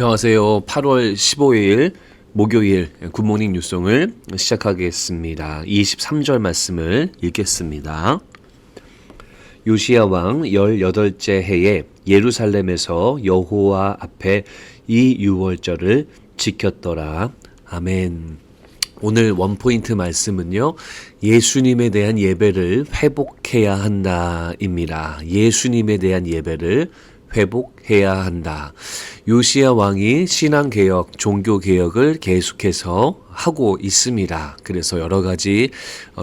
안녕하세요. 8월 15일 목요일 굿모닝 뉴송을 시작하겠습니다. 23절 말씀을 읽겠습니다. 요시야 왕 18째 해에 예루살렘에서 여호와 앞에 이 유월절을 지켰더라. 아멘. 오늘 원포인트 말씀은요, 예수님에 대한 예배를 회복해야 한다입니다. 예수님에 대한 예배를 회복해야 한다. 요시야 왕이 신앙개혁, 종교개혁을 계속해서 하고 있습니다. 그래서 여러 가지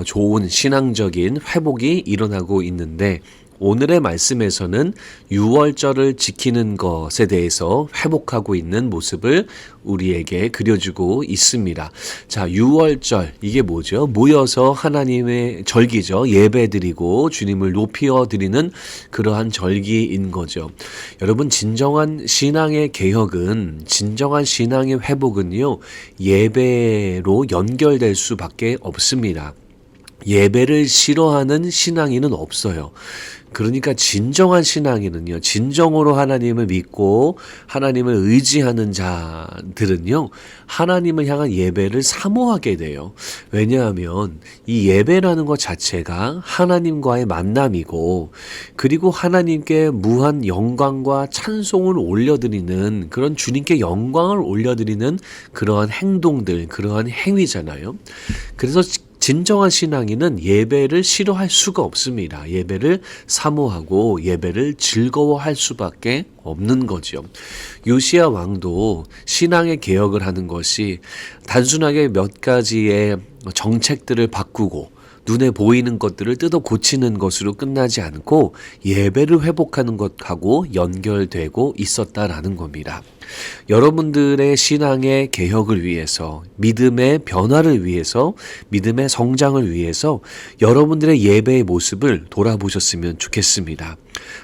좋은 신앙적인 회복이 일어나고 있는데, 오늘의 말씀에서는 유월절을 지키는 것에 대해서 회복하고 있는 모습을 우리에게 그려주고 있습니다. 자, 유월절, 이게 뭐죠? 모여서 하나님의 절기죠. 예배드리고 주님을 높여 드리는 그러한 절기인 거죠. 여러분, 진정한 신앙의 개혁은, 진정한 신앙의 회복은요, 예배로 연결될 수밖에 없습니다. 예배를 싫어하는 신앙인은 없어요. 그러니까 진정한 신앙인은요, 진정으로 하나님을 믿고 하나님을 의지하는 자들은요, 하나님을 향한 예배를 사모하게 돼요. 왜냐하면 이 예배라는 것 자체가 하나님과의 만남이고, 그리고 하나님께 무한 영광과 찬송을 올려드리는, 그런 주님께 영광을 올려드리는 그러한 행동들, 그러한 행위잖아요. 그래서 진정한 신앙인은 예배를 싫어할 수가 없습니다. 예배를 사모하고 예배를 즐거워할 수밖에 없는 거죠. 요시야 왕도 신앙의 개혁을 하는 것이 단순하게 몇 가지의 정책들을 바꾸고 눈에 보이는 것들을 뜯어 고치는 것으로 끝나지 않고 예배를 회복하는 것하고 연결되고 있었다라는 겁니다. 여러분들의 신앙의 개혁을 위해서, 믿음의 변화를 위해서, 믿음의 성장을 위해서 여러분들의 예배의 모습을 돌아보셨으면 좋겠습니다.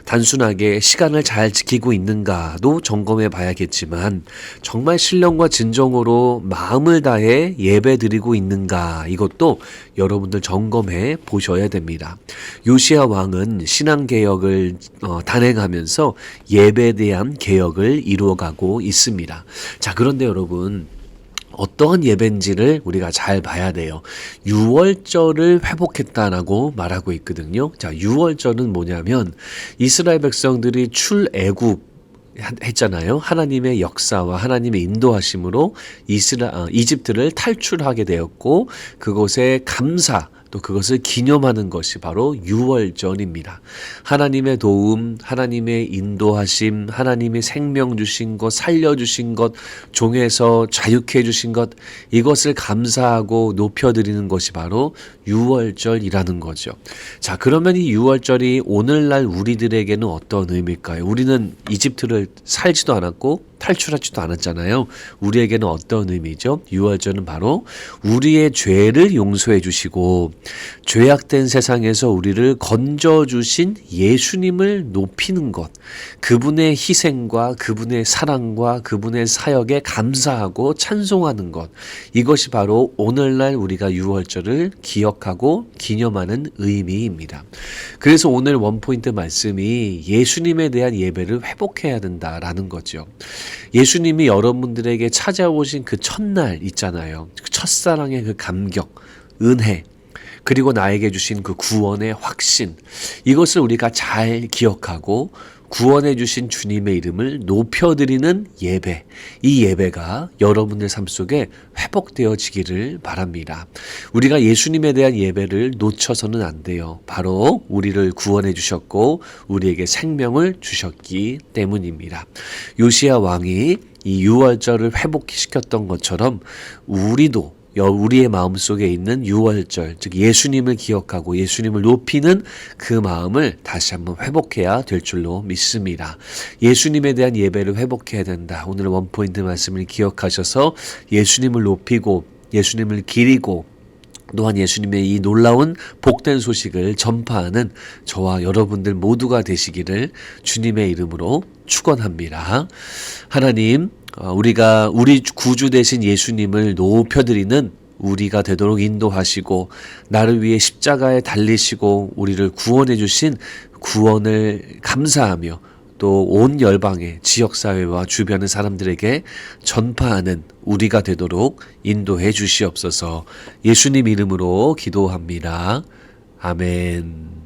단순하게 시간을 잘 지키고 있는가도 점검해 봐야겠지만, 정말 신령과 진정으로 마음을 다해 예배 드리고 있는가, 이것도 여러분들 점검해 보셔야 됩니다. 요시야 왕은 신앙개혁을 단행하면서 예배에 대한 개혁을 이루어가고 있습니다. 자, 그런데 여러분, 어떠한 예배인지를 우리가 잘 봐야 돼요. 유월절을 회복했다라고 말하고 있거든요. 자, 유월절은 뭐냐면 이스라엘 백성들이 출애굽 했잖아요. 하나님의 역사와 하나님의 인도하심으로 이집트를 탈출하게 되었고, 그곳에 감사, 또 그것을 기념하는 것이 바로 유월절입니다. 하나님의 도움, 하나님의 인도하심, 하나님의 생명 주신 것, 살려주신 것, 종에서 자유케 해주신 것, 이것을 감사하고 높여드리는 것이 바로 유월절이라는 거죠. 자, 그러면 이 유월절이 오늘날 우리들에게는 어떤 의미일까요? 우리는 이집트를 살지도 않았고 탈출하지도 않았잖아요. 우리에게는 어떤 의미죠? 유월절은 바로 우리의 죄를 용서해 주시고 죄악된 세상에서 우리를 건져주신 예수님을 높이는 것, 그분의 희생과 그분의 사랑과 그분의 사역에 감사하고 찬송하는 것, 이것이 바로 오늘날 우리가 유월절을 기억하고 기념하는 의미입니다. 그래서 오늘 원포인트 말씀이 예수님에 대한 예배를 회복해야 된다라는 거죠. 예수님이 여러분들에게 찾아오신 그 첫날 있잖아요. 그 첫사랑의 그 감격, 은혜, 그리고 나에게 주신 그 구원의 확신, 이것을 우리가 잘 기억하고 구원해 주신 주님의 이름을 높여드리는 예배, 이 예배가 여러분들 삶 속에 회복되어지기를 바랍니다. 우리가 예수님에 대한 예배를 놓쳐서는 안 돼요. 바로 우리를 구원해 주셨고 우리에게 생명을 주셨기 때문입니다. 요시야 왕이 이 유월절을 회복시켰던 것처럼 우리도 우리의 마음속에 있는 유월절, 즉 예수님을 기억하고 예수님을 높이는 그 마음을 다시 한번 회복해야 될 줄로 믿습니다. 예수님에 대한 예배를 회복해야 된다. 오늘 원포인트 말씀을 기억하셔서 예수님을 높이고 예수님을 기리고 또한 예수님의 이 놀라운 복된 소식을 전파하는 저와 여러분들 모두가 되시기를 주님의 이름으로 축원합니다. 하나님, 우리가 우리 구주 되신 예수님을 높여드리는 우리가 되도록 인도하시고 나를 위해 십자가에 달리시고 우리를 구원해 주신 구원을 감사하며 또 온 열방의 지역사회와 주변의 사람들에게 전파하는 우리가 되도록 인도해 주시옵소서. 예수님 이름으로 기도합니다. 아멘.